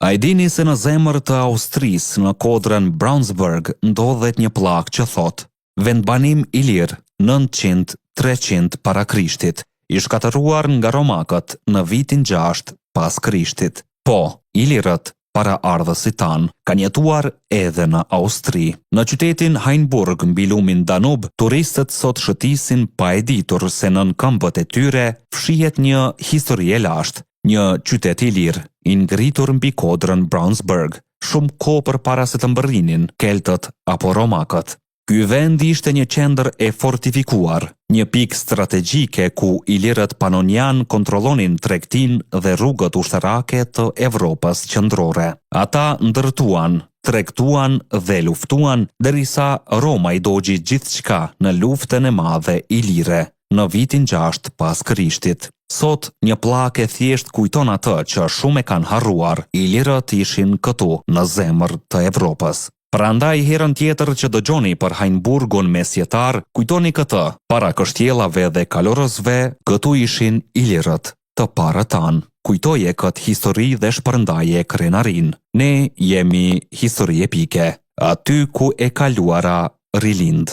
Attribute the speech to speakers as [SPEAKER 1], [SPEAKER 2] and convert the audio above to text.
[SPEAKER 1] A e dini se në zemër të Austrisë, në kodrën Braunsburg, ndodhet një pllakë që thot: Vendbanim i lirë 900-300 para Krishtit, i shkatëruar nga romakët në vitin 6 pas Krishtit. Po, ilirët para ardhësit tanë kanë jetuar edhe në Austri. Në qytetin Hainburg mbi lumin Danub, turistët sot shëtisin pa e ditur se nën këmbët e tyre fshihet një histori e lashtë, një qytet i lirë, i ngritur mbi kodrën Braunsburg, shumë kohë përpara se të mbërrinin keltët apo romakët. Ky vend ishte një qendër e fortifikuar, një pikë strategjike ku ilirët panonian kontrollonin tregtinë dhe rrugët ushtarake të Evropës qendrore. Ata ndërtuan, tregtuan dhe luftuan derisa Roma i dogji gjithçka në luftën e madhe ilire në vitin 6 pas Krishtit. Sot një pllakë e thjesht kujton atë që shumë e kanë harruar. Ilirët ishin këtu në zemër të Evropës. Prandaj herën tjetër që dëgjoni për Hainburgun mesjetar, kujtoni këtë: para kështjellave dhe kalorësve, këtu ishin ilirët të parë tanë. Kujtoje këtë histori dhe shpërndaje krenarin. Ne jemi histori epike, aty ku e kaluara rilind.